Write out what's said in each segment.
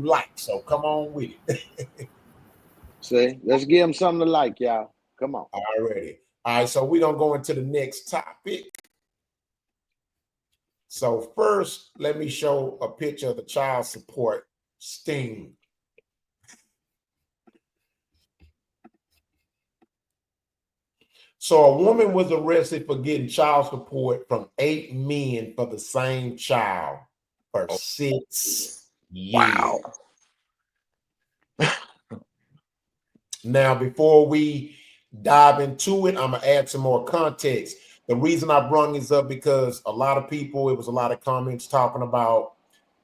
like. So come on with it. See, let's give them something to like, y'all. Come on. Already. All right, so we're gonna go into the next topic. So first, let me show a picture of the child support sting. So a woman was arrested for getting child support from 8 men for the same child for 6 years. Wow. Now, before we dive into it, I'm gonna add some more context. The reason I brought this up because a lot of people, it was a lot of comments talking about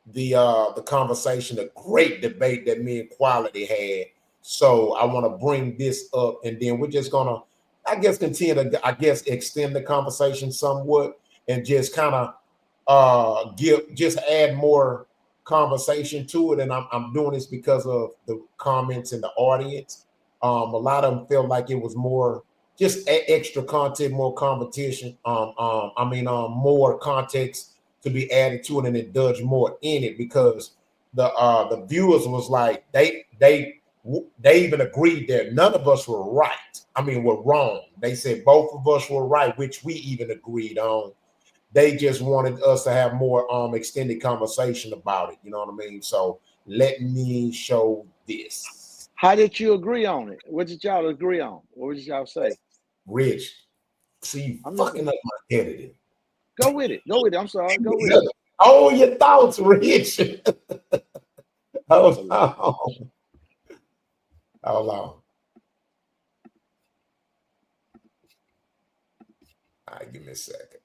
the conversation, the great debate that me and Quality had. So I want to bring this up, and then we're just gonna, I guess, continue to, I guess, extend the conversation somewhat, and just kind of just add more conversation to it. And I'm doing this because of the comments in the audience. A lot of them felt like it was more just extra content, more competition. More context to be added to it, and indulge more in it, because the viewers was like they even agreed that none of us were right. I mean, we're wrong. They said both of us were right, which we even agreed on. They just wanted us to have more extended conversation about it. You know what I mean? So let me show this. How did you agree on it? What did y'all agree on? What did y'all say? Rich, see you I'm listening. fucking up my editing. Go with it. Go with it. I'm sorry. Go with it. Oh, your thoughts, Rich. Hold on. Hold on. All right, give me a second.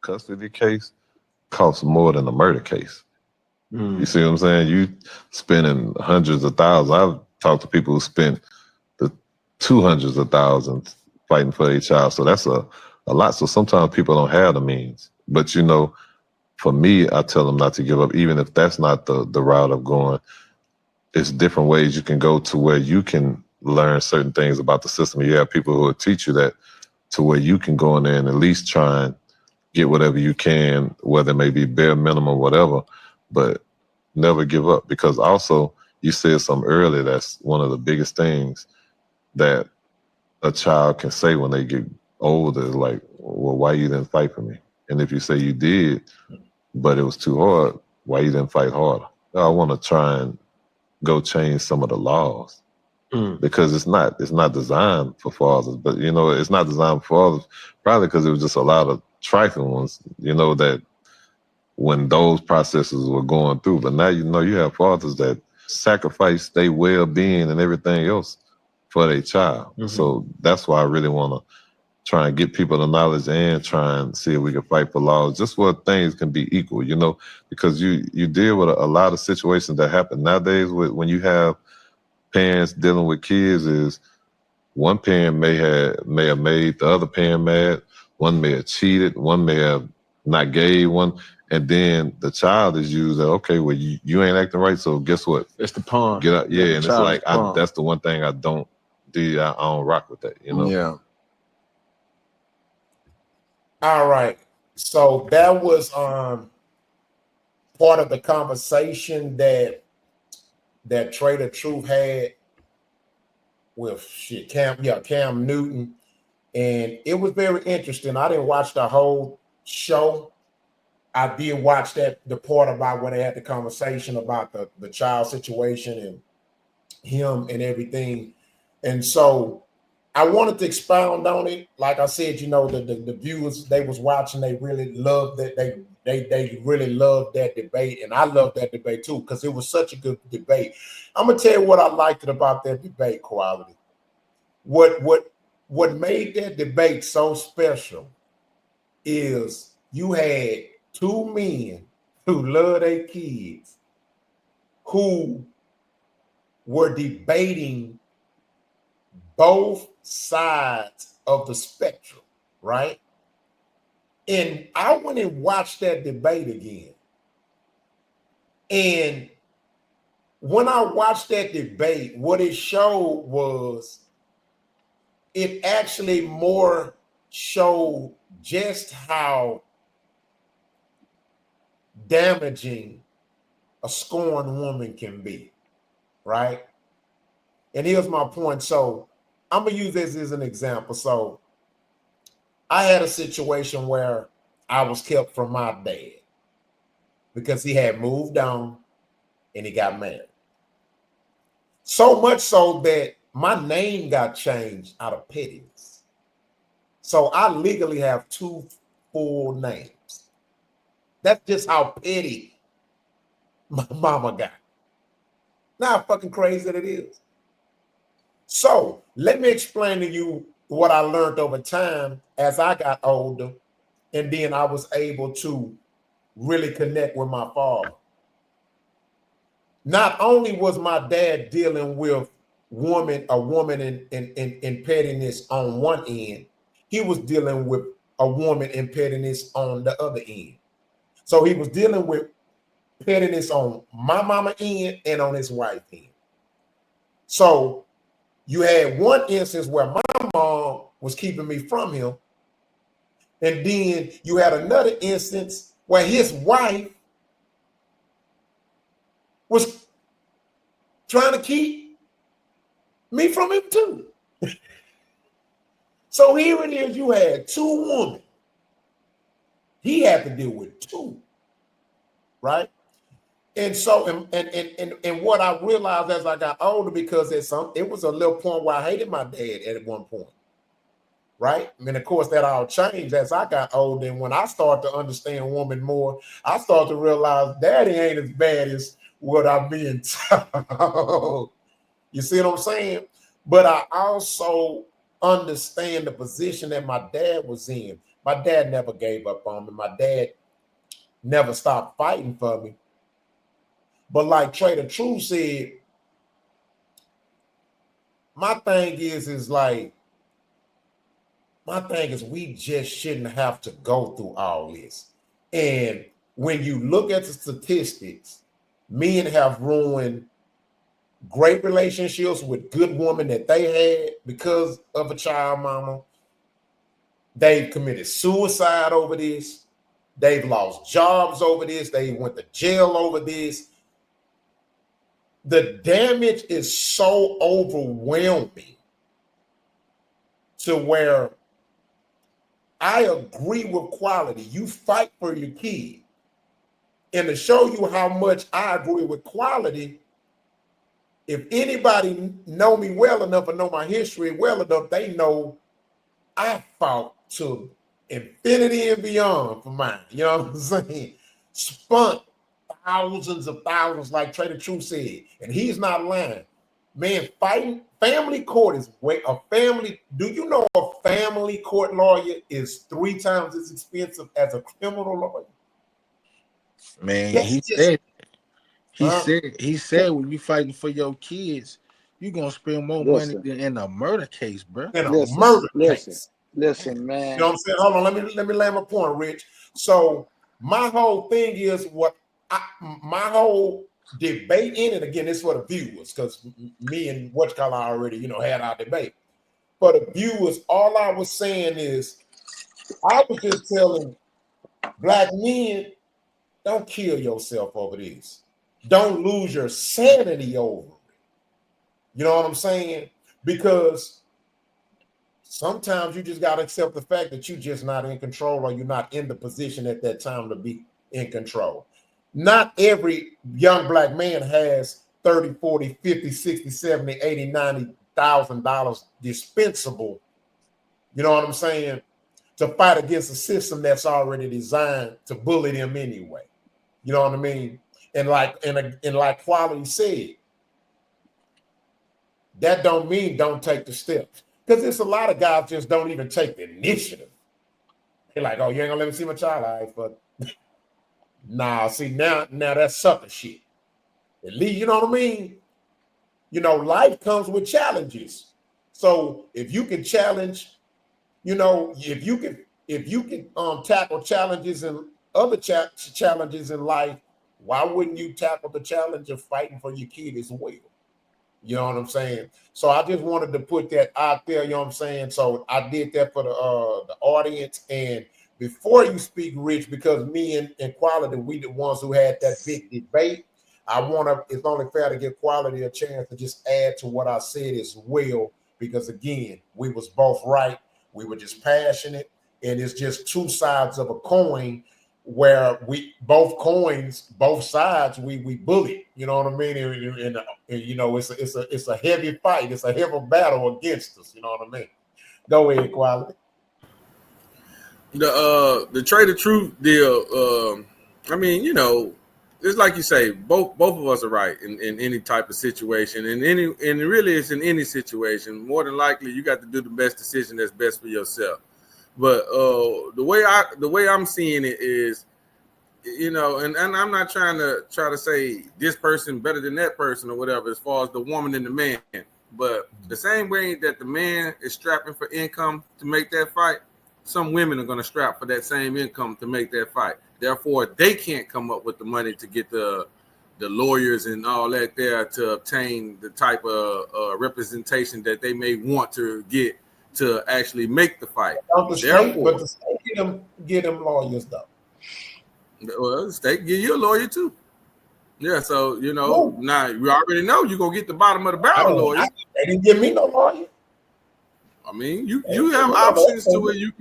Custody case costs more than a murder case. You see what I'm saying? You spending hundreds of thousands. I've talked to people who spent the 200s of thousands fighting for their child. So that's a lot. So sometimes people don't have the means. But you know, for me, I tell them not to give up, even if that's not the route of going. It's different ways you can go to where you can learn certain things about the system. You have people who will teach you that, to where you can go in there and at least try and get whatever you can, whether it may be bare minimum, whatever, but never give up. Because also, you said something earlier that's one of the biggest things that a child can say when they get older, is like, well, why you didn't fight for me? And if you say you did, but it was too hard, why you didn't fight harder? I want to try and go change some of the laws. Because it's not designed for fathers, but you know, it's not designed for fathers probably because it was just a lot of trifling ones, you know, that when those processes were going through. But now, you know, you have fathers that sacrifice their well-being and everything else for their child. So that's why I really want to try and get people the knowledge and try and see if we can fight for laws just where things can be equal, you know, because you deal with a lot of situations that happen nowadays when you have parents dealing with kids. Is one parent may have made the other parent mad, one may have cheated, one may have not gave one, and then the child is used that, okay, well, you ain't acting right, so guess what? It's the pawn. Get out, yeah, and it's like pawn. that's the one thing I don't do. I don't rock with that, you know. Yeah. All right. So that was part of the conversation that Trader Truth had with Cam Newton. And it was very interesting. I didn't watch the whole show. I did watch the part about when they had the conversation about the child situation and him and everything. And so I wanted to expound on it. Like I said, you know, the viewers, they was watching, they really loved that. They really loved that debate. And I loved that debate too, because it was such a good debate. I'm gonna tell you what I liked about that debate, Quality. What made that debate so special is you had two men who love their kids who were debating both sides of the spectrum, right? And I went and watched that debate again. And when I watched that debate, what it showed was it actually more showed just how damaging a scorned woman can be, right? And here's my point. So I'm gonna use this as an example. So I had a situation where I was kept from my dad because he had moved on and he got married. So much so that my name got changed out of pettiness. So I legally have 2 full names. That's just how petty my mama got. Now how fucking crazy that it is. So let me explain to you what I learned over time as I got older, and then I was able to really connect with my father. Not only was my dad dealing with a woman in pettiness on one end, he was dealing with a woman in pettiness on the other end. So he was dealing with pettiness on my mama end and on his wife end. So you had one instance where my mom was keeping me from him, and then you had another instance where his wife was trying to keep me from him too. So here it is, you had 2 women. He had to deal with 2, right? And so, and what I realized as I got older, because it was a little point where I hated my dad at one point, right? And of course, that all changed as I got older. And when I started to understand woman more, I started to realize daddy ain't as bad as what I'm being told. You see what I'm saying? But I also understand the position that my dad was in. My dad never gave up on me. My dad never stopped fighting for me. But like Trader True said, my thing is we just shouldn't have to go through all this. And when you look at the statistics, men have ruined great relationships with good women that they had because of a child mama. They've committed suicide over this. They've lost jobs over this. They went to jail over this. The damage is so overwhelming to where I agree with quality. You fight for your kid. And to show you how much I agree with quality, if anybody know me well enough or know my history well enough, they know I fought to infinity and beyond for mine. You know what I'm saying? Spent thousands of thousands, like Trader True said, and he's not lying. Man, fighting family court is a family. Do you know a family court lawyer is 3 times as expensive as a criminal lawyer? Man, That's just he said when you fighting for your kids, you gonna spend more money Listen, than in a murder case, bro. in a listen, murder listen, case. listen, You man. know what I'm saying? Hold on, let me land my point, Rich. So my whole thing is my whole debate in it. Again, it's for the viewers because me and Whatcall already, had our debate. For the viewers, all I was saying is I was just telling black men, don't kill yourself over this. Don't lose your sanity over it. You know what I'm saying? Because sometimes you just got to accept the fact that you're just not in control or you're not in the position at that time to be in control. Not every young black man has 30, 40, 50, 60, 70, 80, 90,000 dollars dispensable. You know what I'm saying? To fight against a system that's already designed to bully them anyway. You know what I mean? And like Quality said, that don't mean don't take the steps. Because there's a lot of guys just don't even take the initiative. They're like, oh, you ain't gonna let me see my child. All right, but nah, see, now that's sucker shit. At least, you know what I mean? Life comes with challenges. So if you can challenge, if you can tackle challenges and other challenges in life, why wouldn't you tackle the challenge of fighting for your kid as well? You know what I'm saying? So I just wanted to put that out there. You know what I'm saying? So I did that for the audience. And before you speak, Rich, because me and Quality, we the ones who had that big debate. I want to. It's only fair to give Quality a chance to just add to what I said as well. Because again, we was both right. We were just passionate, and it's just two sides of a coin where we both coins, both sides, we bully. You know what I mean? And you know, it's a heavy fight. It's a heavy battle against us. You know what I mean? Go ahead, Quality. The Trade of Truth deal. I mean, you know, it's like you say, both of us are right in any type of situation, and really it's in any situation. More than likely, you got to do the best decision that's best for yourself. But the way I'm seeing it is, you know, and I'm not trying to say this person better than that person or whatever, as far as the woman and the man. But the same way that the man is strapping for income to make that fight, some women are going to strap for that same income to make that fight. Therefore, they can't come up with the money to get the lawyers and all that there to obtain the type of representation that they may want to get to actually make the fight. But the state get them lawyers though. Well, the state give you a lawyer too. Yeah, so you know, now you already know you're gonna get the bottom of the barrel lawyers. They didn't give me no lawyer. I mean, you have options to where you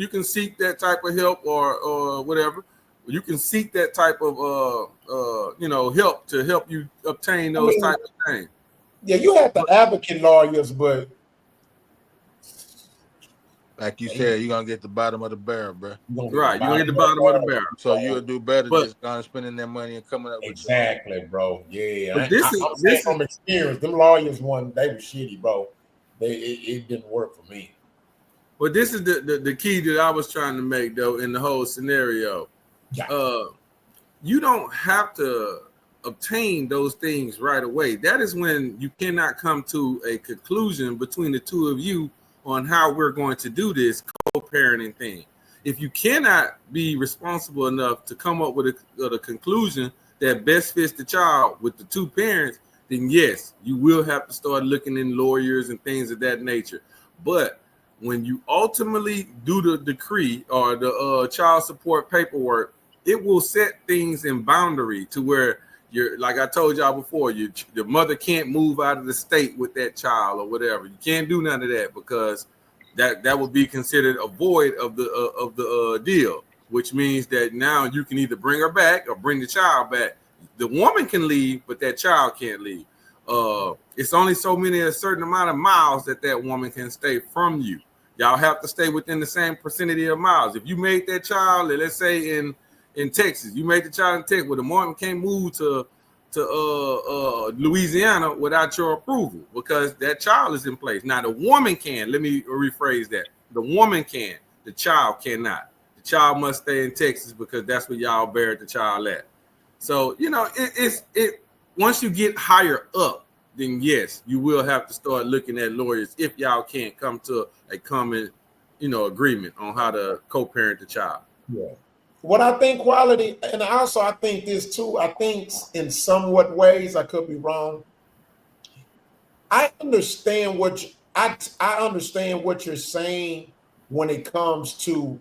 can seek that type of help or whatever. You can seek that type of you know, help to help you obtain those type of things. Yeah, you have the advocate lawyers, but like you said, you're gonna get the bottom of the barrel, bro. Right, you get the bottom of the barrel. So you'll do better just going spending that money and coming up with exactly, bro. Yeah, but this is from experience. Them lawyers they were shitty, bro. It didn't work for me. But this is the key that I was trying to make though in the whole scenario. Yeah. You don't have to obtain those things right away. That is when you cannot come to a conclusion between the two of you on how we're going to do this co-parenting thing. If you cannot be responsible enough to come up with a conclusion that best fits the child with the two parents, then yes, you will have to start looking in lawyers and things of that nature. But when you ultimately do the decree or the child support paperwork, it will set things in boundary to where you're, like I told y'all before, your mother can't move out of the state with that child or whatever. You can't do none of that because that would be considered a void of the deal, which means that now you can either bring her back or bring the child back. The woman can leave, but that child can't leave. It's only a certain amount of miles that woman can stay from you. Y'all have to stay within the same vicinity of miles. If you made that child, let's say in Texas, you made the child in Texas, well, the woman can't move to Louisiana without your approval because that child is in place. Now the woman can. Let me rephrase that. The woman can. The child cannot. The child must stay in Texas because that's where y'all buried the child at. So you know, it once you get higher up, then yes, you will have to start looking at lawyers if y'all can't come to a common, you know, agreement on how to co-parent the child. Yeah. What I think quality, and also I think this too, I think in somewhat ways, I could be wrong. I understand I understand what you're saying when it comes to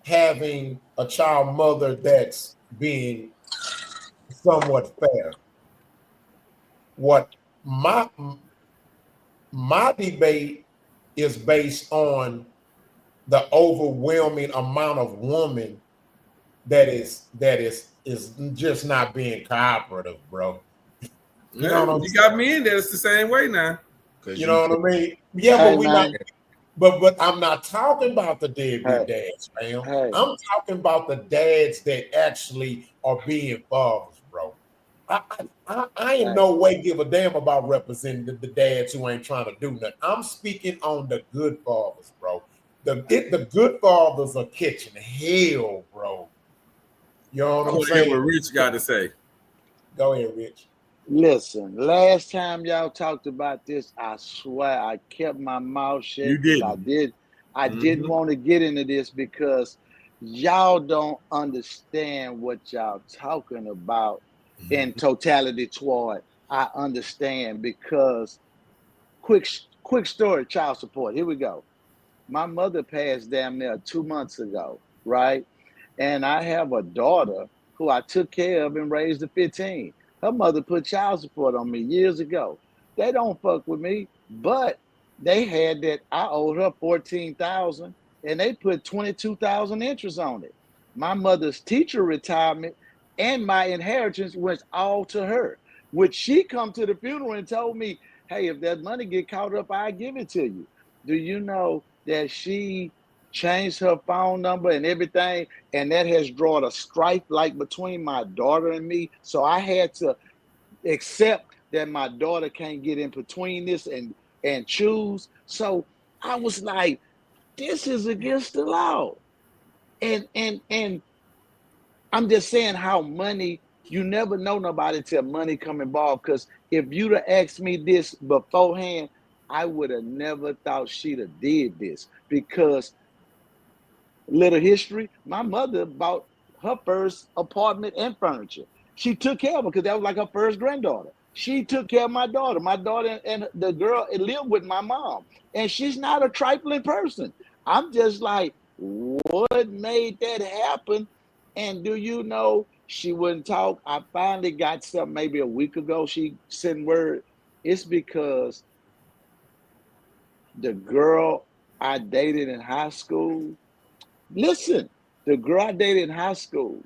having a child mother that's being somewhat fair. What my debate is based on the overwhelming amount of women that is just not being cooperative, bro. You got me in there. It's the same way now. You know what I mean? Yeah, but I'm not talking about the deadbeat dads, man. I'm talking about the dads that actually are being fathers, bro. I in no way give a damn about representing the dads who ain't trying to do nothing. I'm speaking on the good fathers, bro. The good fathers are catching hell, bro. You know what I'm saying? What Rich got to say. Go ahead, Rich. Listen, last time y'all talked about this, I swear I kept my mouth shut. You did. I didn't want to get into this because y'all don't understand what y'all talking about in totality toward I understand because quick story, child support. Here we go. My mother passed damn near 2 months ago, right? And I have a daughter who I took care of and raised to 15. Her mother put child support on me years ago. They don't fuck with me, but they had that I owed her 14,000 and they put 22,000 interest on it. My mother's teacher retirement and my inheritance went all to her. Which she come to the funeral and told me, hey, if that money get caught up, I give it to you. Do you know that she changed her phone number and everything, and that has drawn a strife like between my daughter and me? So I had to accept that my daughter can't get in between this and choose. So I was like, this is against the law. And I'm just saying how money, you never know nobody till money come involved. Because if you'd have asked me this beforehand, I would have never thought she'd have did this. Because little history, my mother bought her first apartment and furniture. She took care of her because that was like her first granddaughter. She took care of my daughter. My daughter and the girl lived with my mom. And she's not a trifling person. I'm just like, what made that happen? And do you know she wouldn't talk? I finally got something maybe a week ago. She sent word. It's because the girl I dated in high school, listen, the girl I dated in high school,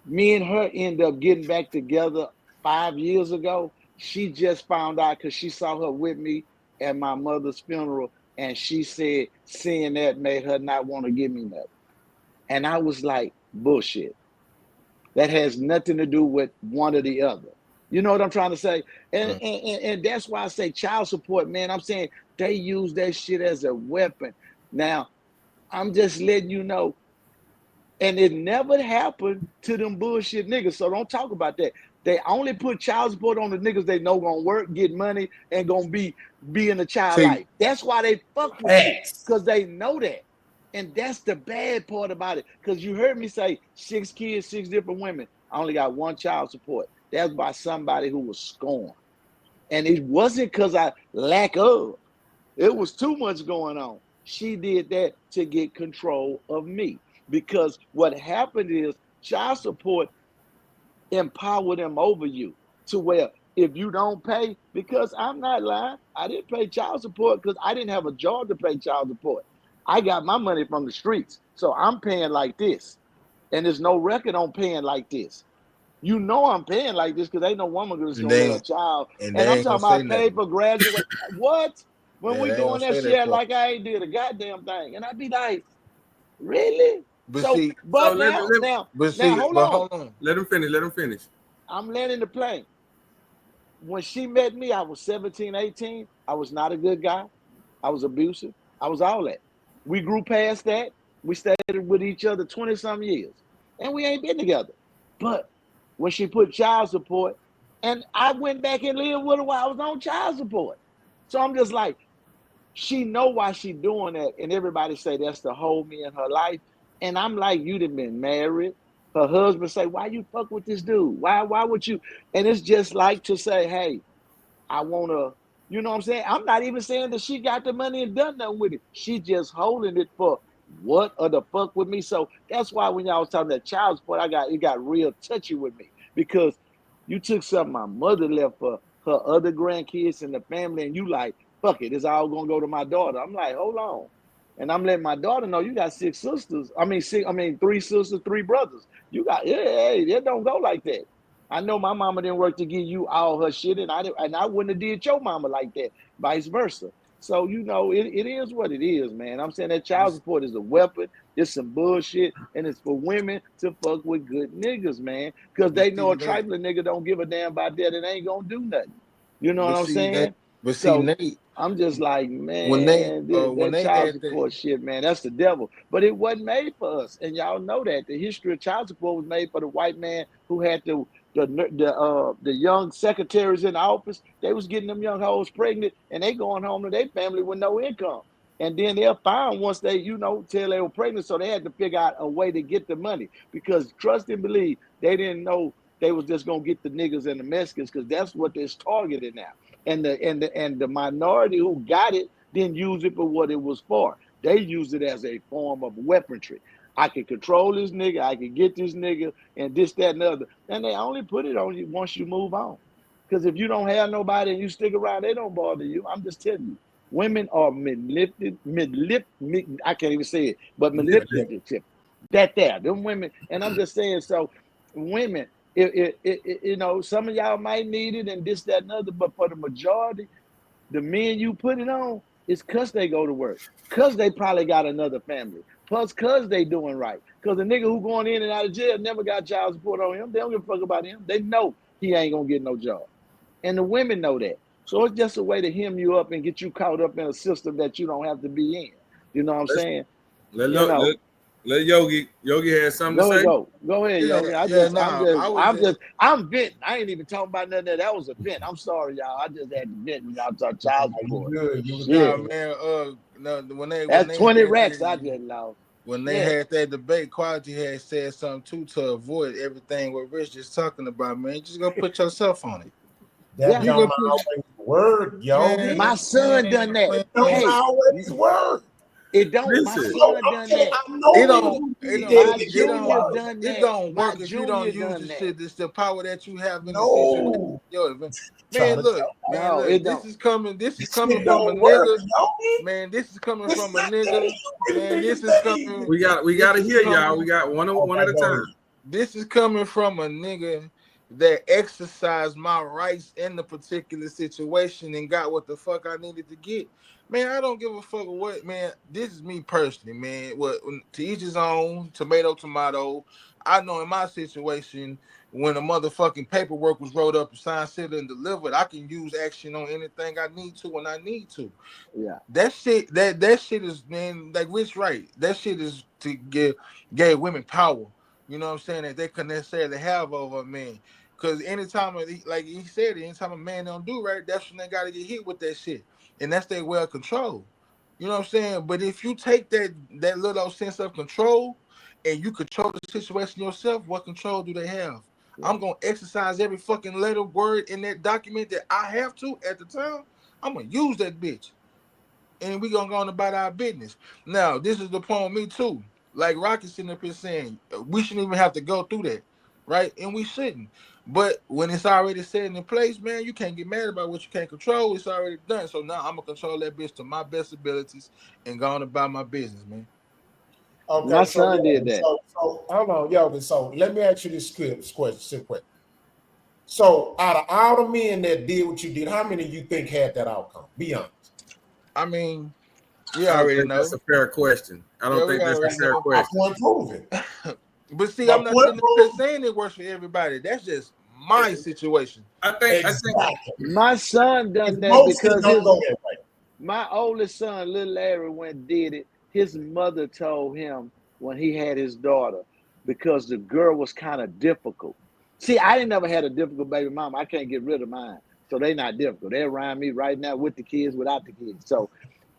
me and her ended up getting back together 5 years ago. She just found out because she saw her with me at my mother's funeral. And she said seeing that made her not want to give me nothing. And I was like, bullshit. That has nothing to do with one or the other. You know what I'm trying to say? And that's why I say child support, man. I'm saying they use that shit as a weapon. Now, I'm just letting you know, and it never happened to them bullshit niggas. So don't talk about that. They only put child support on the niggas they know gonna work, get money, and gonna be in the child life. That's why they fuck with you, because they know that. And that's the bad part about it. Because you heard me say 6 kids, 6 different women. I only got 1 child support. That's by somebody who was scorned. And it wasn't because I lack of. It was too much going on. She did that to get control of me. Because what happened is child support empower them over you to where if you don't pay, because I'm not lying, I didn't pay child support because I didn't have a job to pay child support. I got my money from the streets. So I'm paying like this. And there's no record on paying like this. You know I'm paying like this because ain't no woman that's going to let a child. And I'm talking about pay for graduate. What? When we go in that shit like I ain't did a goddamn thing. And I'd be like, really? But so, see, but so now, hold on. Let him finish. I'm landing the plane. When she met me, I was 17, 18. I was not a good guy. I was abusive. I was all that. We grew past that. We stayed with each other 20-some years. And we ain't been together. But when she put child support, and I went back and lived with her while I was on child support. So I'm just like, she know why she doing that. And everybody say that's to hold me in her life. And I'm like, you'd have been married. Her husband say, why you fuck with this dude? Why would you? And it's just like to say, hey, I want to, you know what I'm saying? I'm not even saying that she got the money and done nothing with it. She just holding it for what or the fuck with me. So that's why when y'all was talking that child support, it got real touchy with me. Because you took something my mother left for her other grandkids and the family, and you like, fuck it, it's all gonna go to my daughter. I'm like, hold on. And I'm letting my daughter know you got 6 sisters. 3 sisters, 3 brothers. You got, it don't go like that. I know my mama didn't work to give you all her shit, and I wouldn't have did your mama like that, vice versa. So, you know, it is what it is, man. I'm saying that child support is a weapon. It's some bullshit, and it's for women to fuck with good niggas, man. Because they know a trifling nigga don't give a damn about that and ain't gonna do nothing. You know what I'm saying? Nate, I'm just like, man, that child support shit, man, that's the devil. But it wasn't made for us. And y'all know that. The history of child support was made for the white man who had the young secretaries in the office. They was getting them young hoes pregnant, and they going home to their family with no income. And then they're found once they, you know, tell they were pregnant. So they had to figure out a way to get the money. Because trust and believe, they didn't know they was just gonna get the niggas and the Mexicans because that's what they're targeted now. And the minority who got it didn't use it for what it was for. They used it as a form of weaponry. I can control this nigga, I can get this nigga, and this, that, and the other. And they only put it on you once you move on. Because if you don't have nobody and you stick around, they don't bother you. I'm just telling you. Women are I can't even say it, but manipulative. That there, them women, and I'm just saying, so women, you know, some of y'all might need it and this, that, and other, but for the majority, the men you put it on, it's because they go to work, because they probably got another family, plus because they doing right. Because the nigga who going in and out of jail never got child support on him. They don't give a fuck about him. They know he ain't gonna get no job. And the women know that. So it's just a way to hem you up and get you caught up in a system that you don't have to be in. You know what I'm saying? Let Yogi had something to say. Go ahead, Yogi. I'm venting. I ain't even talking about nothing. That was a vent. I'm sorry, y'all. I just had to vent when y'all talk child support. That's 20 racks I just lost. When they had that debate, Quality had said something too to avoid everything what Rich is talking about, man. Just go put yourself on it. That don't always work, yo. Man, my son done that. It don't always work. It don't. My son done that. It don't work if you don't use the shit. It's the power that you have in the situation. Yo, man, look, this is coming from a nigga. Man, this is coming from a nigga. Man, this is coming. We got to hear y'all. We got one at a time. This is coming from a nigga that exercised my rights in the particular situation and got what the fuck I needed to get. Man, I don't give a fuck what, man. This is me personally, man. What, to each his own, tomato. I know in my situation, when the motherfucking paperwork was rolled up, signed, sealed, and delivered, I can use action on anything I need to when I need to. Yeah. That shit is, man, like Rich right. That shit is to give women power. You know what I'm saying? That they couldn't necessarily have over a man. Because anytime, like he said, anytime a man don't do right, that's when they got to get hit with that shit. And that's their well control. You know what I'm saying? But if you take that little sense of control and you control the situation yourself, what control do they have? Yeah. I'm going to exercise every fucking letter word in that document that I have to at the time. I'm going to use that bitch. And we going to go on about our business. Now, this is the point with me too. Like Rocky sitting up here saying, we shouldn't even have to go through that. Right? And we shouldn't. But when it's already set in place, man, you can't get mad about what you can't control. It's already done. So now I'm going to control that bitch to my best abilities and go on about my business, man. Okay, my son did that. So hold on, Yogi. So let me ask you this question. So out of all the men that did what you did, how many of you think had that outcome? Be honest. I mean, you already know. That's a fair question. I don't think that's a fair question. My point proven. But see, I'm not saying it works for everybody. That's just my situation. I think my son done that because my oldest son, little Larry, went and did it. His mother told him when he had his daughter because the girl was kind of difficult. See, I ain't never had a difficult baby mama. I can't get rid of mine. So they not difficult. They around me right now with the kids, without the kids. So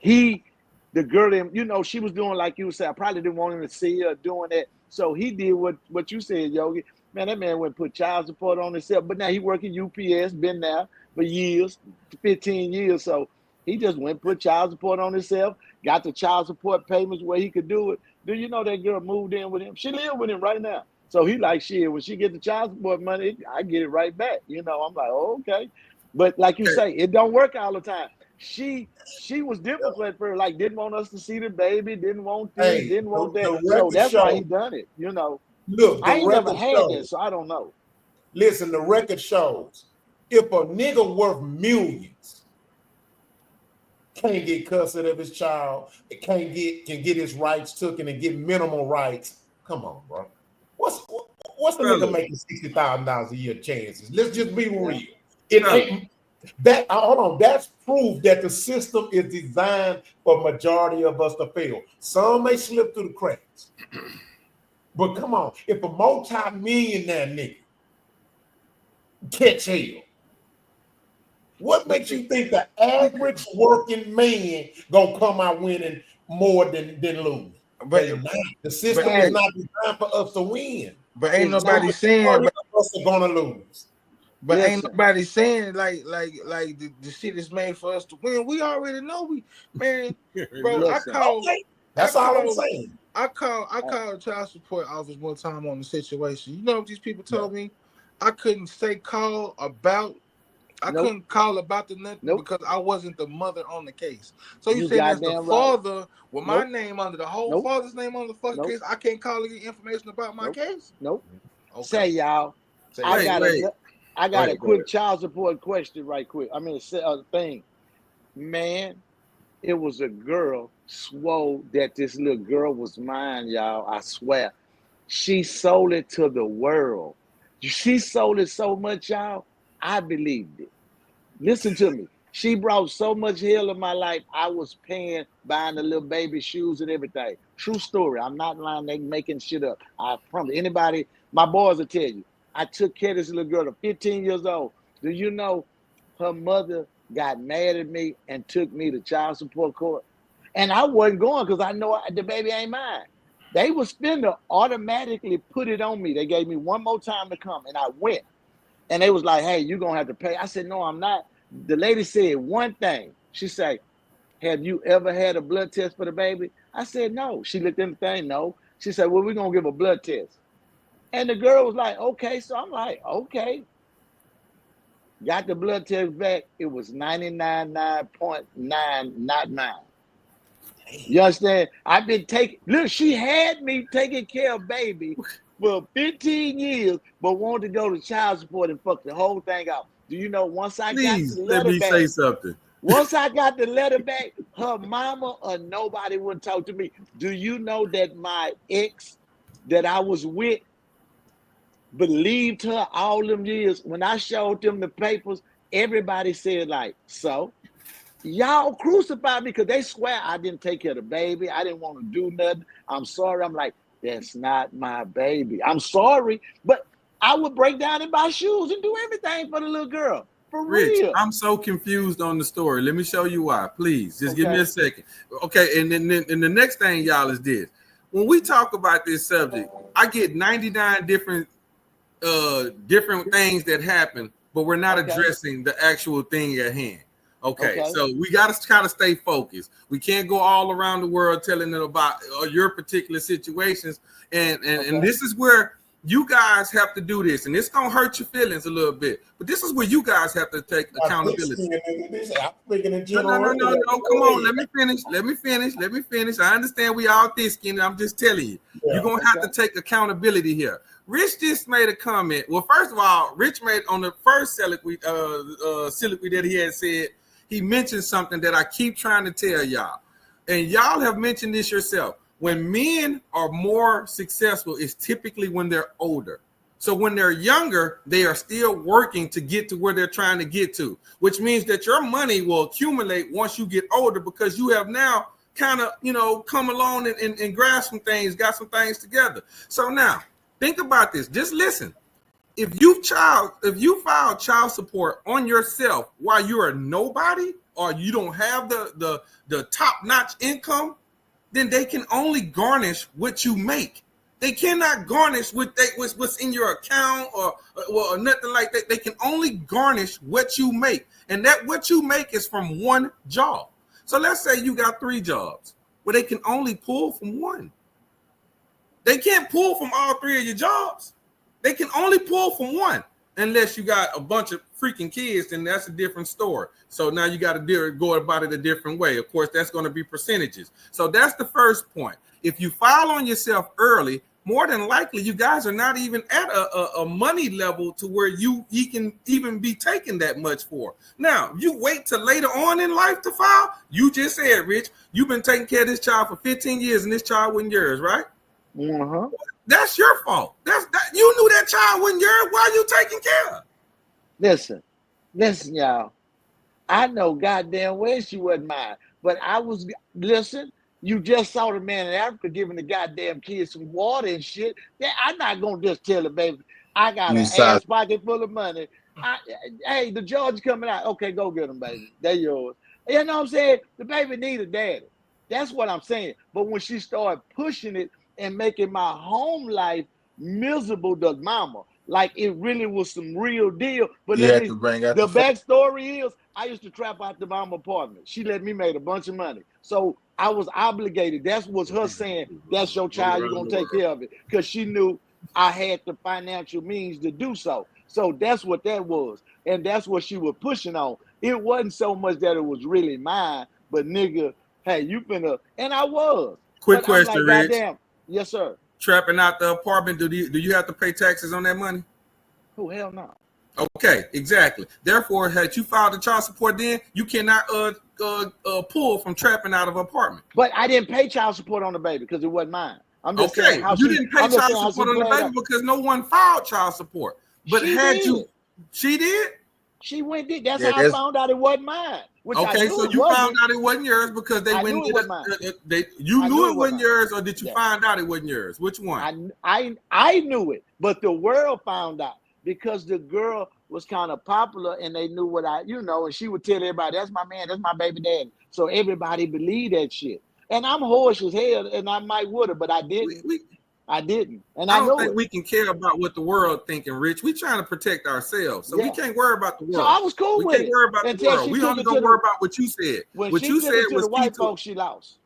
the girl, you know, she was doing like you said. I probably didn't want him to see her doing that. So he did what you said, Yogi. Man, that man went and put child support on himself. But now he working UPS, been there for years, 15 years. So he just went and put child support on himself, got the child support payments where he could do it. Do you know that girl moved in with him? She live with him right now. So he like, shit, when she get the child support money, I get it right back. You know, I'm like, oh, okay. But like you say, it don't work all the time. She was difficult at first, like didn't want us to see the baby, didn't want this, didn't want that. So that's why he done it, you know. Look, I ain't never had that, so I don't know. Listen, the record shows if a nigga worth millions can't get custody of his child, can get his rights taken and get minimal rights. Come on, bro. What's the nigga making $60,000 a year chances? Let's just be real. It ain't that. Hold on. That's proof that the system is designed for majority of us to fail. Some may slip through the cracks, but come on. If a multi-millionaire nigga catch hell, what makes you think the average working man gonna come out winning more than losing? But the system is not designed for us to win. But ain't It's nobody not. saying. Us are gonna lose. But ain't Listen, nobody saying like the shit is made for us to win. We already know man, bro. listen. Okay, I that's all I'm called, saying. I Uh, called child support office one time on the situation. You know what these people Yeah. told me? I couldn't say call about. I nope, couldn't call about the nothing nope. because I wasn't the mother on the case. So you You saying as the goddamn right. father with my Nope, name under the whole nope, father's name on the fucking nope, case, I can't call and get information about my nope, case? nope. Say Okay. y'all, Say I that. Wait, got wait. a, I Go got a ahead. Go quick ahead. child support question, right quick. I mean, a thing, man. It was a girl swore that this little girl was mine, y'all. I swear. She sold it to the world. She sold it so much, y'all. I believed it. Listen to me. She brought so much hell in my life. I was paying, buying the little baby shoes and everything. True story. I'm not lying. They making shit up. I promise. Anybody, my boys will tell you. I took care of this little girl at 15 years old. Do you know her mother got mad at me and took me to child support court? And I wasn't going because I know the baby ain't mine. They was finna automatically put it on me. They gave me one more time to come, and I went. And they was like, "Hey, you're gonna have to pay." I said, "No, I'm not." The lady said one thing. She said, "Have you ever had a blood test for the baby?" I said, "No." She looked in the thing, no. She said, "Well, we're gonna give a blood test." And the girl was like, "Okay." So I'm like, "Okay." Got the blood test back. It was 99.9 not mine. You understand? I've been taking, look, she had me taking care of baby for 15 years, but wanted to go to child support and fuck the whole thing out. Do you know, once I got the Please let letter me say back, something. her mama or nobody would talk to me. Do you know that my ex that I was with believed her all them years? When I showed them the papers, everybody said like, so? Y'all crucified me because they swear I didn't take care of the baby. I didn't want to do nothing. I'm sorry. I'm like, that's not my baby. I'm sorry, but I would break down and buy shoes and do everything for the little girl. For Rich, real. I'm so confused on the story. Let me show you why. Please, just give me Okay. a second. Okay, and then and the next thing, y'all, is this. When we talk about this subject, I get 99 different things that happen, but we're not Okay. addressing the actual thing at hand. Okay, Okay. so we got to kind of stay focused. We can't go all around the world telling them about your particular situations, and this is where you guys have to do this, and it's gonna hurt your feelings a little bit, but this is where you guys have to take accountability. I'm speaking in No, no, general. no, no, no. Come on, let me finish. Let me finish. Let me finish. I understand we all thick-skinned. I'm just telling you, you're Yeah. gonna have to take accountability here. Rich just made a comment. Well, first of all, Rich made on the first soliloquy that he had said, he mentioned something that I keep trying to tell y'all, and y'all have mentioned this yourself. When men are more successful, it's typically when they're older. So when they're younger, they are still working to get to where they're trying to get to, which means that your money will accumulate once you get older because you have now kind of, come along and grasp some things, got some things together. So now think about this. Just listen. If you file child support on yourself while you're a nobody or you don't have the top-notch income, then they can only garnish what you make. They cannot garnish what's in your account or nothing like that. They can only garnish what you make. And that what you make is from one job. So let's say you got 3 jobs, but they can only pull from one. They can't pull from all 3 of your jobs. They can only pull from one. Unless you got a bunch of freaking kids, then that's a different story. So now you got to go about it a different way. Of course, that's going to be percentages. So that's the first point. If you file on yourself early, more than likely you guys are not even at a money level to where you can even be taking that much for. Now, you wait till later on in life to file. You just said, Rich, you've been taking care of this child for 15 years and this child wasn't yours, right? Uh-huh. That's your fault. You knew that child wasn't yours. Why are you taking care of? Listen, y'all. I know goddamn well she wasn't mine. But listen, you just saw the man in Africa giving the goddamn kids some water and shit. I'm not going to just tell the baby, I got an ass pocket full of money. Hey, the judge coming out. Okay, go get them, baby. They're yours. You know what I'm saying? The baby need a daddy. That's what I'm saying. But when she started pushing it and making my home life miserable the mama. Like it really was some real deal. But You had to bring out the the fact. backstory is I used to trap out the mama apartment. She let me make a bunch of money. So I was obligated. That was her saying, that's your child, you're gonna take care of it. Because she knew I had the financial means to do so. So that's what that was. And that's what she was pushing on. It wasn't so much that it was really mine, but nigga, hey, you finna, and I was. Quick But question, I'm like, Rich. goddamn, yes, sir. Trapping out the apartment, do you have to pay taxes on that money? Oh, hell no. Okay, exactly. Therefore, had you filed the child support then, you cannot pull from trapping out of an apartment. But I didn't pay child support on the baby because it wasn't mine. I'm just saying how you she didn't pay child support on the baby because no one filed child support. But she did. She did? She went did. That's how I found out it wasn't mine. Which okay, so you found out it wasn't yours because they went. You knew it wasn't yours, or did you find out it wasn't yours? Which one? I knew it, but the world found out because the girl was kind of popular and they knew what and she would tell everybody, that's my man, that's my baby daddy. So everybody believed that shit. And I'm hoarse as hell, and I might would have, but I didn't. I didn't. And I don't think we can care about what the world thinking, Rich. We trying to protect ourselves. So we can't worry about the world. So I was cool with it. We can't worry about the world. We only gonna worry about what you said. What you said was the white folks, she lost.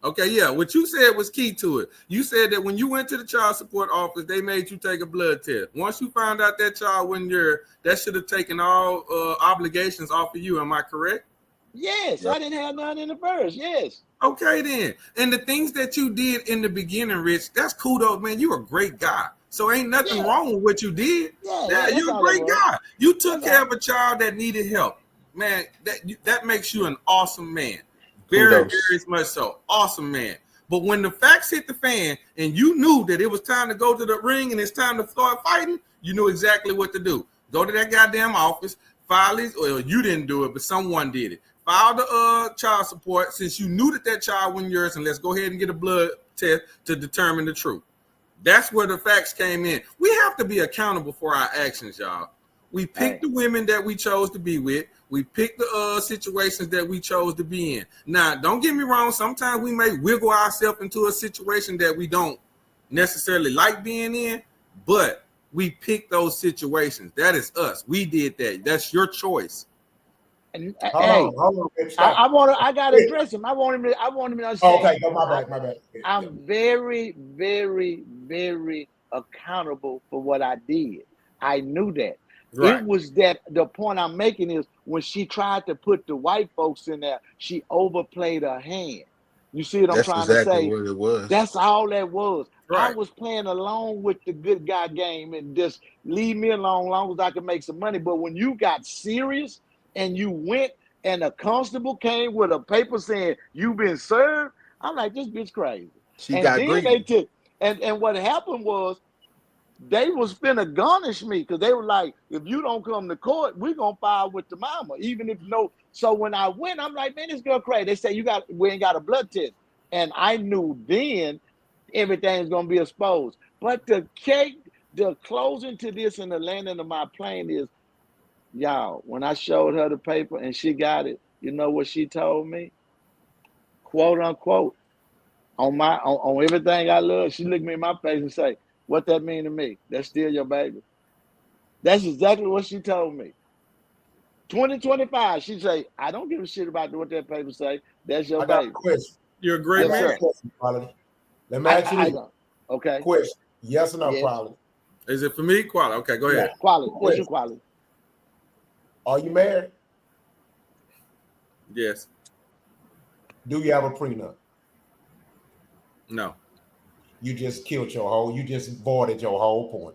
Okay, yeah. What you said was key to it. You said that when you went to the child support office, they made you take a blood test. Once you found out that child wasn't yours, that should have taken all obligations off of you. Am I correct? Yes, I didn't have none in the first. Yes. Okay, then. And the things that you did in the beginning, Rich, that's kudos, man. You're a great guy. So ain't nothing wrong with what you did. Yeah, you're a great guy. You took care of a child that needed help. Man, that makes you an awesome man. Very, very much so. Awesome man. But when the facts hit the fan and you knew that it was time to go to the ring and it's time to start fighting, you knew exactly what to do. Go to that goddamn office, file it, or you didn't do it, but someone did it. File the child support since you knew that child wasn't yours, and let's go ahead and get a blood test to determine the truth. That's where the facts came in. We have to be accountable for our actions, y'all. We picked the women that we chose to be with. We picked the situations that we chose to be in. Now, don't get me wrong. Sometimes we may wiggle ourselves into a situation that we don't necessarily like being in, but we picked those situations. That is us. We did that. That's your choice. And, hold on, I gotta address him. I want him to understand. Okay, my bad. I'm very, very, very accountable for what I did. I knew that. Right. It was that the point I'm making is when she tried to put the white folks in there, she overplayed her hand. You see what I'm trying to say? What it was. That's all that was. Right. I was playing along with the good guy game and just leave me alone as long as I could make some money. But when you got serious and you went and a constable came with a paper saying you've been served, I'm like, this bitch crazy. She got greedy. And what happened was they was finna garnish me because they were like, if you don't come to court, we're gonna file with the mama, even if no. So when I went, I'm like, man, this girl crazy. They say we ain't got a blood test. And I knew then everything's gonna be exposed. But the closing to this and the landing of my plane is, y'all, when I showed her the paper and she got it, you know what she told me? Quote unquote, on everything I love, she looked me in my face and say, what that mean to me? That's still your baby. That's exactly what she told me. 2025, she say, I don't give a shit about what that paper say. That's your baby. Question. You're a great man. Let me ask you this. Okay. Question. Yes or no, Quality? Is it for me? Quality. Okay, go ahead. Quality. What's your quality? Are you married? Yes. Do you have a prenup? No. You just killed your whole, you just voided your whole point.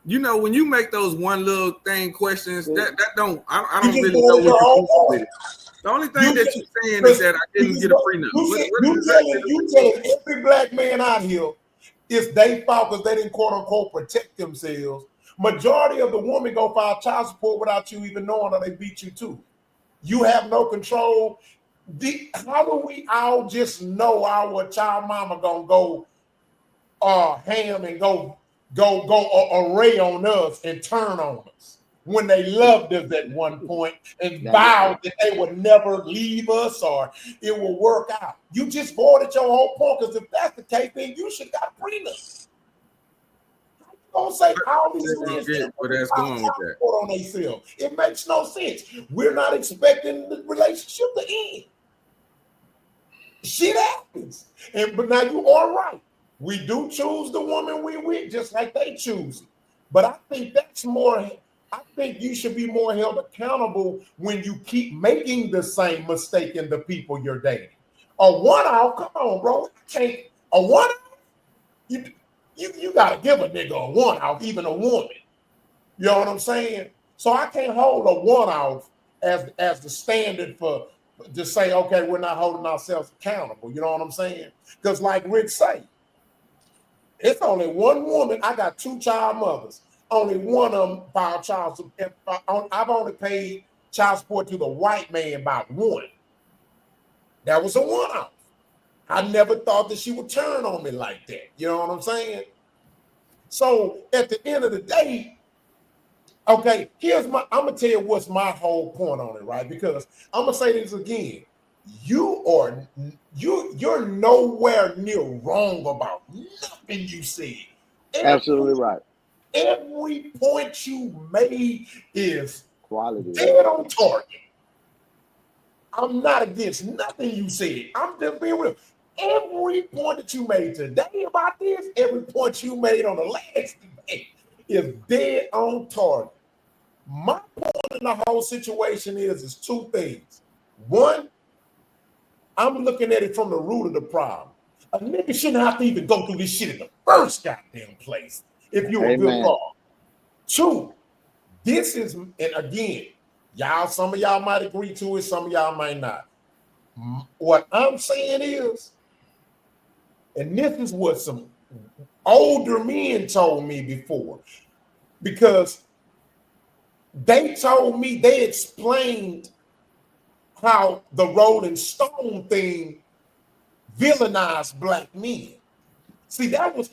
You know, when you make those one little thing questions, I don't really know what you're with it. The only thing that you're saying is that I didn't get a prenup. You telling every black man out here it's their fault because they didn't quote unquote protect themselves. Majority of the women go file child support without you even knowing that they beat you too. You have no control. How do we all just know our child mama gonna go ham and go array on us and turn on us when they loved us at one point and vowed that they would never leave us or it will work out? You just voided your whole point because if that's the case, then you should got prenup. gonna say all these men Get where that's going with that. on themselves. It makes no sense. We're not expecting the relationship to end. Shit happens. But now you are right. We do choose the woman we with, just like they choose it. But I think that's more. I think you should be more held accountable when you keep making the same mistake in the people you're dating. A one-off, come on, bro. Can't a one-off? You gotta give a nigga a one-off, even a woman. You know what I'm saying? So I can't hold a one-off as the standard for to say, okay, we're not holding ourselves accountable. You know what I'm saying? Because like Rich say, it's only one woman. I got 2 child mothers. Only one of them filed child support. I've only paid child support to the white man by one. That was a one-off. I never thought that she would turn on me like that. You know what I'm saying? So at the end of the day, okay, I'm gonna tell you what's my whole point on it, right? Because I'm gonna say this again. You're nowhere near wrong about nothing you said. Absolutely right. Every point you made is Quality. dead on target. I'm not against nothing you said. I'm just being real. Every point that you made today about this, every point you made on the last debate is dead on target. My point in the whole situation is 2 things. One, I'm looking at it from the root of the problem. A nigga shouldn't have to even go through this shit in the first goddamn place if you're a good father. 2, this is, and again, some of y'all might agree to it, some of y'all might not. What I'm saying is, and this is what some older men told me before, because they told me, they explained how the Rolling Stone thing villainized black men. See, that was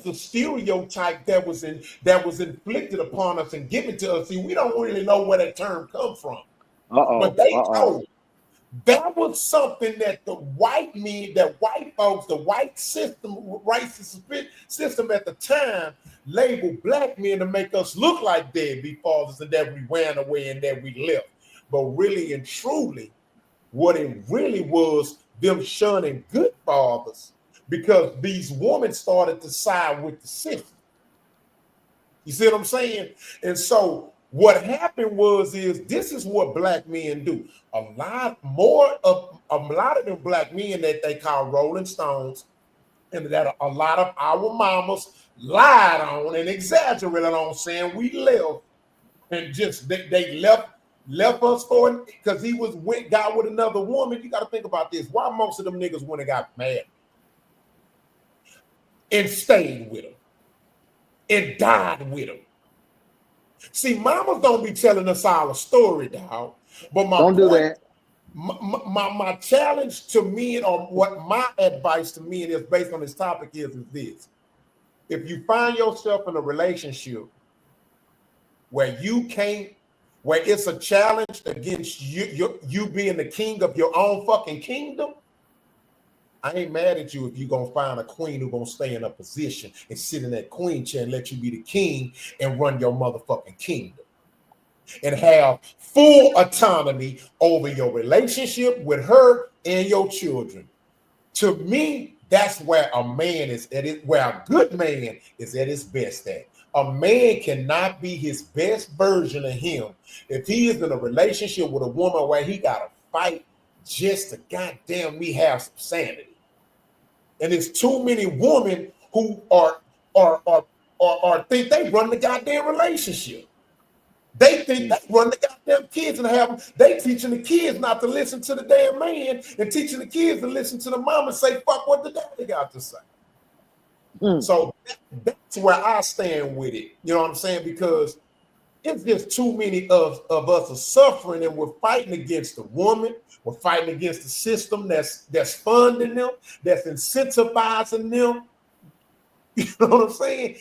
a stereotype that was inflicted upon us and given to us. See, we don't really know where that term comes from. But they told that was something that the white men, that white folks, the white system, racist system at the time labeled black men to make us look like deadbeat fathers and that we ran away and that we left. But really and truly, what it really was, them shunning good fathers because these women started to side with the system. You see what I'm saying? And so what happened is this is what black men do. A lot of them black men that they call Rolling Stones, and that a lot of our mamas lied on and exaggerated on, saying we left, and just they left us for it because he got with another woman. You got to think about this. Why most of them niggas went and got mad and stayed with him and died with him? See, mamas don't be telling us all a story, dog. But my challenge to men, or what my advice to men is based on this topic is this. If you find yourself in a relationship where it's a challenge against you being the king of your own fucking kingdom, I ain't mad at you if you're going to find a queen who's going to stay in a position and sit in that queen chair and let you be the king and run your motherfucking kingdom and have full autonomy over your relationship with her and your children. To me, that's where a man is at it, where a good man is at his best at. A man cannot be his best version of him if he is in a relationship with a woman where he got to fight just to goddamn me have some sanity. And there's too many women who are think they run the goddamn relationship. They think they run the goddamn kids and they teaching the kids not to listen to the damn man and teaching the kids to listen to the mom and say fuck what the daddy got to say. So that's where I stand with it. You know what I'm saying? Because it's just too many of us are suffering, and we're fighting against the woman. We're fighting against the system that's funding them, that's incentivizing them. You know what I'm saying?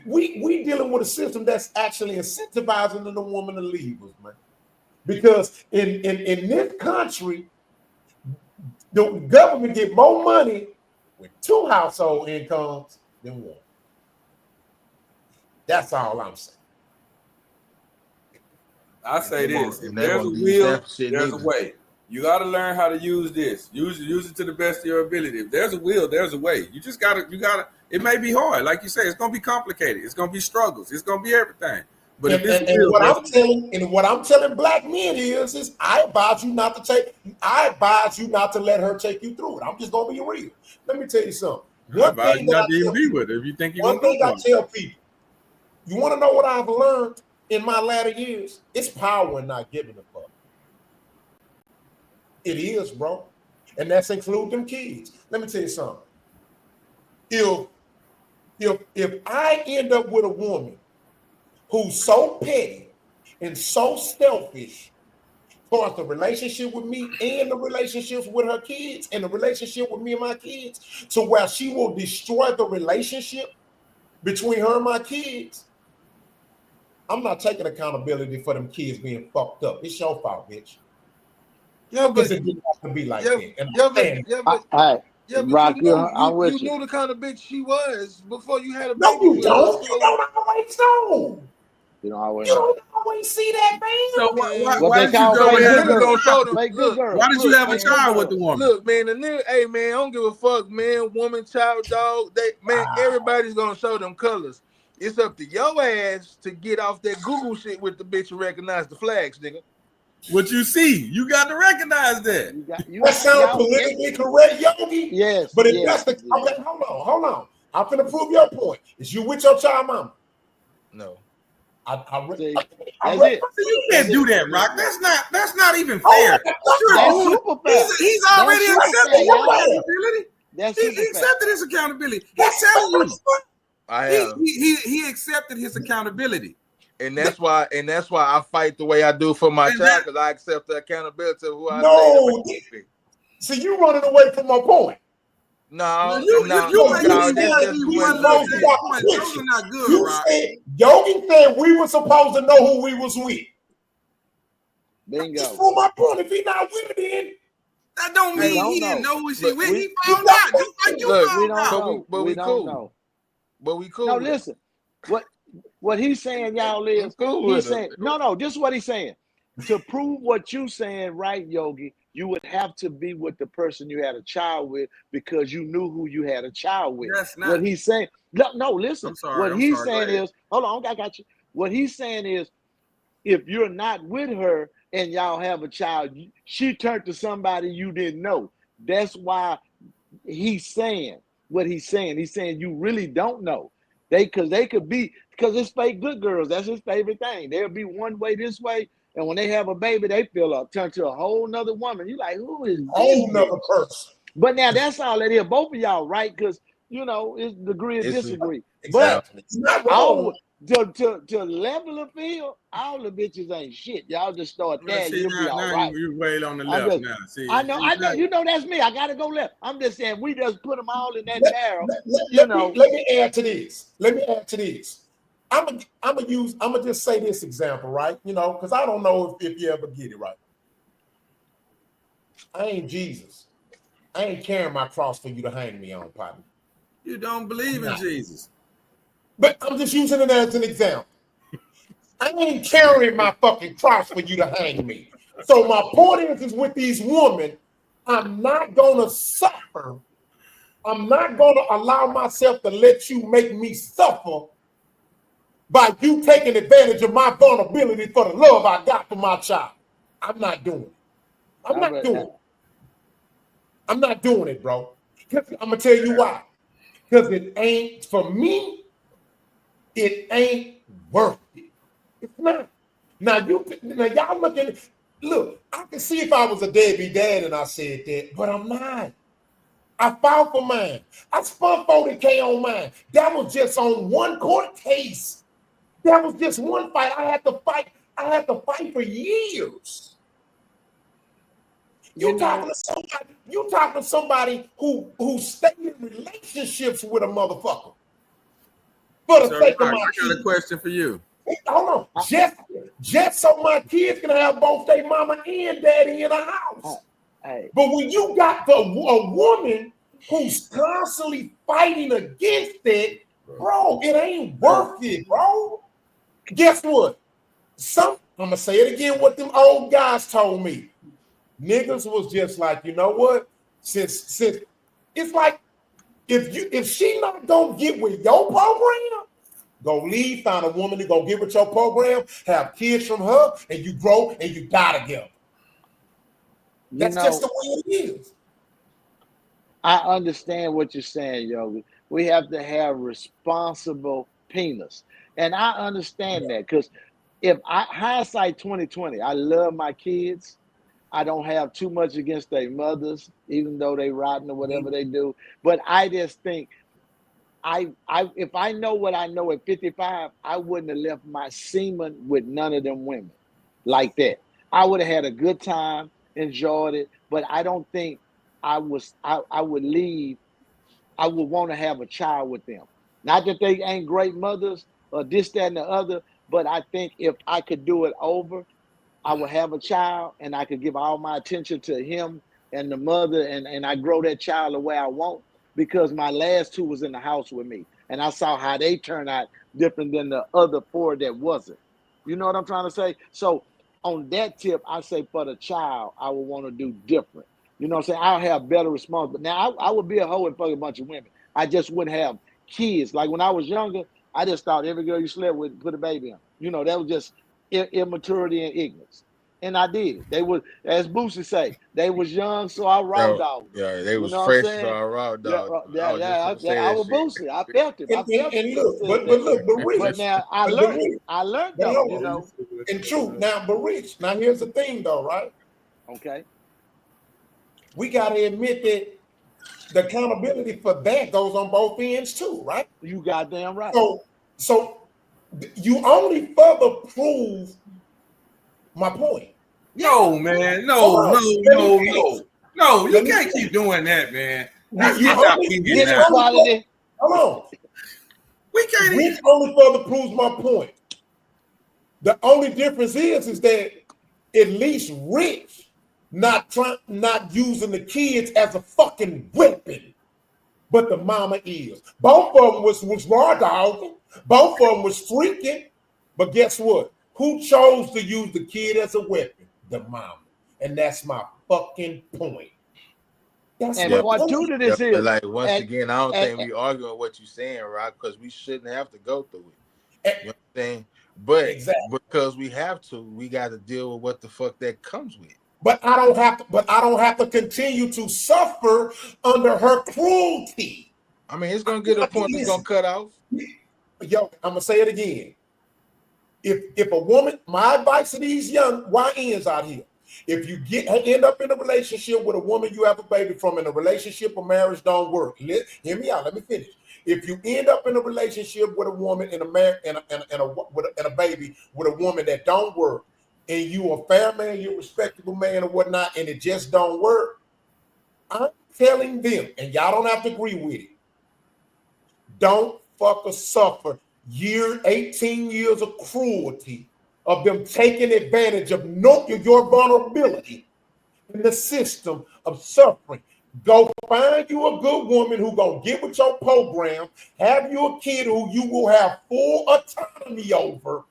We dealing with a system that's actually incentivizing the woman to leave us, man. Because in this country, the government get more money with 2 household incomes than 1. That's all I'm saying. I say this: if they there's a won't do will, that shit there's a neither. way. You got to learn how to use this. Use it to the best of your ability. If there's a will, there's a way. You just gotta. It may be hard, like you say. It's gonna be complicated. It's gonna be struggles. It's gonna be everything. But if it's And what I'm telling black men is I advise you not to let her take you through it. I'm just gonna be real. Let me tell you something. One thing not to even be with it if you think you're gonna do I tell people, you want to know what I've learned in my latter years? It's power in not giving a fuck. It is, bro. And that's including them kids. Let me tell you something. If I end up with a woman who's so petty and so selfish towards the relationship with me and the relationships with her kids and the relationship with me and my kids, to where she will destroy the relationship between her and my kids, I'm not taking accountability for them kids being fucked up. It's your fault, bitch. Yeah, but Because it didn't have to be like yeah, that. And Rock, you I'm with you. knew the kind of bitch she was before you had a baby. No, you with don't. her. You don't always know. You don't always You don't always see that, man. So What they why did you call go fake ahead good and girls. Fake good girls. Why did you have a child with the woman? Look, man, the nigga, hey man, I don't give a fuck, man, woman, child, dog. Everybody's gonna show them colors. It's up to your ass to get off that Google shit with the bitch and recognize the flags, nigga. What you see, you got to recognize that. That sounds politically correct, Yogi. Yes. But if that's the okay, hold on. I'm finna prove your point. Is you with your child mama? No. You can't do that, Rock. That's not even fair. That's super fair. He's already accepted his accountability. He accepted his accountability. He's telling you. He accepted his accountability. And that's why I fight the way I do for my child, because I accept the accountability of who I say. So you running away from my point. No, Yogi said we were supposed to know who we was with. Bingo. Just for my point, if he not with it, then that don't mean he didn't know who she with. He found out, just like you found out. But we cool. But we cool. No, listen. What he's saying, y'all, is he's saying no. This is what he's saying. To prove what you saying, right, Yogi, you would have to be with the person you had a child with because you knew who you had a child with. That's not what he's saying. No, listen. I'm sorry. What he's saying is, hold on, I got you. What he's saying is, if you're not with her and y'all have a child, she turned to somebody you didn't know. That's why he's saying what he's saying. He's saying you really don't know. They could be, because it's fake good girls. That's his favorite thing. They'll be one way this way, and when they have a baby, they turn to a whole nother woman. You're like, who is this? Whole nother person. But now that's all that is. Both of y'all, right? Because it's degree of disagree. Exactly. But all to level the field, all the bitches ain't shit. Y'all just start that. You'll be all right. You're way on the left now. See, I know. You know that's me. I gotta go left. I'm just saying we just put them all in that barrel. Let me add to this. I'm gonna just say this example, right? Because I don't know if you ever get it right. I ain't Jesus. I ain't carrying my cross for you to hang me on, partner. You don't believe in Jesus. But I'm just using it as an example. I ain't carrying my fucking cross for you to hang me. So my point is with these women, I'm not gonna suffer. I'm not gonna allow myself to let you make me suffer by you taking advantage of my vulnerability for the love I got for my child. I'm not doing it. I'm not doing it, bro. I'm gonna tell you why. Because it ain't, for me, it ain't worth it. It's not. Now y'all look, I can see if I was a deadbeat dad and I said that, but I'm not. I fought for mine. I spent $40K on mine. That was just on one court case. That was just one fight. I had to fight for years. You talking to somebody who stayed in relationships with a motherfucker for the sake of my kids. I got a question for you. Hold on. Just so my kids can have both their mama and daddy in a house. But when you got a woman who's constantly fighting against it, Bro, it ain't worth it, bro. Guess what? I'm gonna say it again. What them old guys told me. Niggas was just like, you know what? Since it's like if she not gonna get with your program, go leave, find a woman to go get with your program, have kids from her, and you grow and you die together. That's just the way it is. I understand what you're saying, Yogi. We have to have responsible penis. And I understand that because hindsight 2020, I love my kids. I don't have too much against their mothers, even though they rotten or whatever they do. But I just think if I know what I know at 55, I wouldn't have left my semen with none of them women like that. I would have had a good time, enjoyed it, but I don't think I would leave. I would want to have a child with them. Not that they ain't great mothers or this, that, and the other, but I think if I could do it over, I would have a child and I could give all my attention to him and the mother, and I grow that child the way I want, because my last two was in the house with me and I saw how they turned out different than the other four that wasn't. You know what I'm trying to say? So on that tip, I say for the child, I would want to do different. You know what I'm saying? I'll have better response. But now I would be a hoe and fuck a bunch of women. I just wouldn't have kids. Like when I was younger, I just thought every girl you slept with put a baby on. You know, that was just immaturity and ignorance. And I did it. They were, as Boosie say, they was young, so I raw dogged them. Yeah, they You was know what I'm fresh, so saying? I raw dog. Yeah, I was Boosie. I felt it. I felt And it. look, Said but that. look, but Rich, But now I but learned. Rich, I learned but though. hold You on. know. And true. Now, but Rich, now here's the thing though, right? Okay. We got to admit that the accountability for that goes on both ends too, right? You goddamn right. So you only further prove my point. No, man. No. You can't keep doing that, man. That's not being now. Inequality. Hold on. We can't Rich only further proves my point. The only difference is that at least Rich not using the kids as a fucking weapon, but the mama is. Both of them was raw dogging. Both of them was freaking. But guess what? Who chose to use the kid as a weapon? The mama. And that's my fucking point. That's And my part point. two to this But is, like once again, I don't think we arguing what you're saying, Rock, because we shouldn't have to go through it. You know what I'm saying? But because we have to, we got to deal with what the fuck that comes with. But I don't have to continue to suffer under her cruelty. I mean, it's gonna get a point that's gonna cut off. Yo, I'm gonna say it again. If a woman, my advice to these young YNs out here, if you end up in a relationship with a woman you have a baby from, and a relationship or marriage don't work, hear me out. Let me finish. If you end up in a relationship with a woman and a baby with a woman that don't work, and you a fair man, you're a respectable man or whatnot, and it just don't work, I'm telling them, and y'all don't have to agree with it, don't fucker suffer 18 years of cruelty, of them taking advantage of your vulnerability in the system of suffering. Go find you a good woman who gonna get with your program, have you a kid who you will have full autonomy over,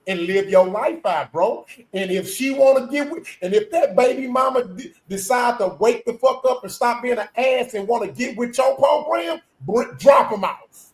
and live your life out, bro. And if she want to get with, and if that baby mama decide to wake the fuck up and stop being an ass and want to get with your program, drop them off.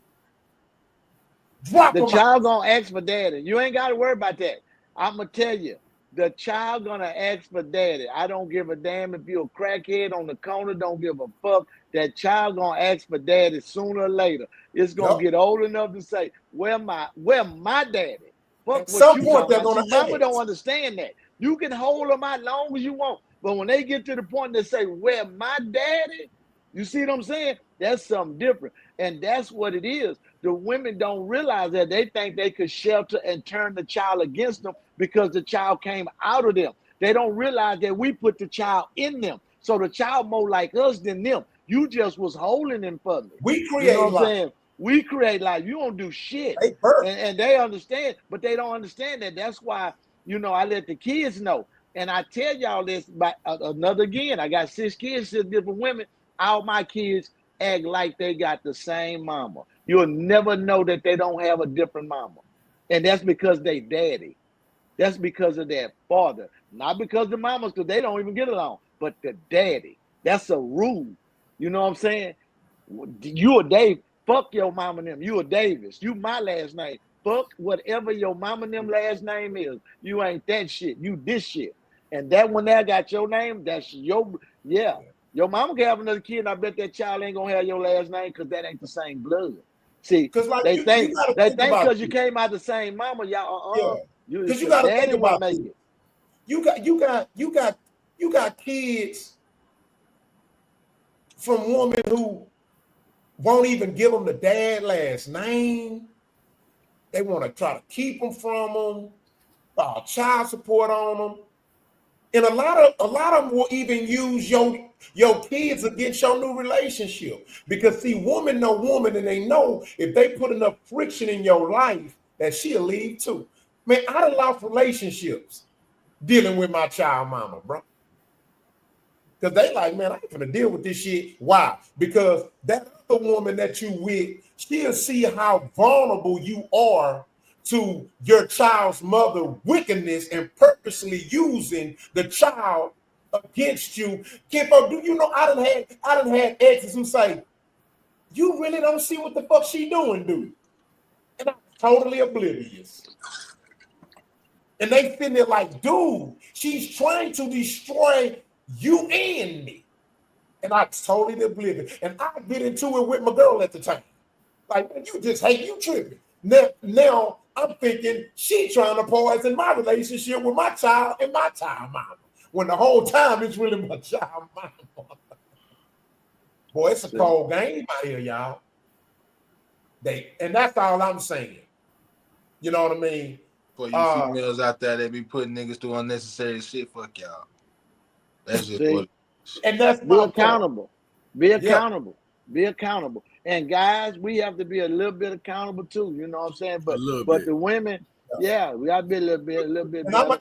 The child gonna ask for daddy. You ain't got to worry about that. I'm gonna tell you, the child gonna ask for daddy. I don't give a damn if you're a crackhead on the corner. Don't give a fuck. That child gonna ask for daddy sooner or later. It's gonna get old enough to say, "Where my daddy?" Fuck At what some you point, talking about. See, mama don't understand that. You can hold them out long as you want, but when they get to the point they say, "Where my daddy?" You see what I'm saying? That's something different, and that's what it is. The women don't realize that. They think they could shelter and turn the child against them because the child came out of them. They don't realize that we put the child in them. So the child more like us than them. You just was holding him for me. We create, you know what I'm saying? We create life. You don't do shit. And they understand, but they don't understand that. That's why, I let the kids know. And I tell y'all this by another again. I got 6 kids, 6 different women. All my kids act like they got the same mama. You'll never know that they don't have a different mama. And that's because they daddy. That's because of their father. Not because the mamas, because they don't even get along, but the daddy. That's a rule. You know what I'm saying? You a Dave. Fuck your mama and them. You a Davis. You my last name. Fuck whatever your mama and them last name is. You ain't that shit. You this shit. And that one there got your name, that's your, yeah. Your mama can have another kid, and I bet that child ain't gonna have your last name because that ain't the same blood. See, Because like they you think gotta they think think about because you it. came out the same mama, y'all you Because you the gotta think daddy won't about make it. it. You got kids from women who won't even give them the dad last name. They want to try to keep them from them, child support on them. And a lot of them will even use your kids against your new relationship. Because see, woman know woman, and they know if they put enough friction in your life that she'll leave too. Man, I done lost relationships dealing with my child mama, bro. Because they like, man, I ain't gonna deal with this shit. Why? Because that other woman that you with, she'll see how vulnerable you are to your child's mother wickedness and purposely using the child against you. Kimbo, do you know I done had exes who say, you really don't see what the fuck she doing, do you? And I'm totally oblivious. And they sitting there like, dude, she's trying to destroy you and me. And I totally oblivious. And I get into it with my girl at the time. Like, man, you just hate, you tripping. Now I'm thinking she trying to poison my relationship with my child and my child mama. When the whole time it's really my child mama. Boy, it's a cold game out here, y'all. And that's all I'm saying. You know what I mean? For you females out there that be putting niggas through unnecessary shit, fuck y'all. That's just what. And that's be accountable. Be accountable. Yeah. Be accountable. And guys, we have to be a little bit accountable too. You know what I'm saying? But the women, yeah, we gotta be a little bit better.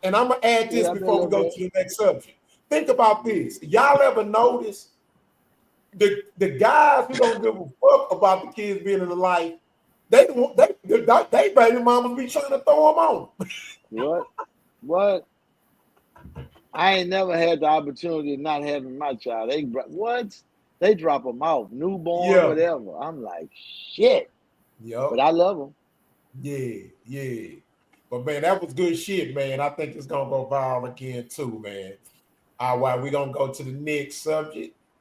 And I'm gonna add this before we go to the next subject. Think about this. Y'all ever notice the guys who don't give a fuck about the kids being in the life, they baby mamas be trying to throw them on. What? I ain't never had the opportunity of not having my child. They drop them off, newborn, whatever. I'm like, shit. Yep. But I love them. Yeah. But man, that was good shit, man. I think it's gonna go viral again too, man. All right, we're gonna go to the next subject.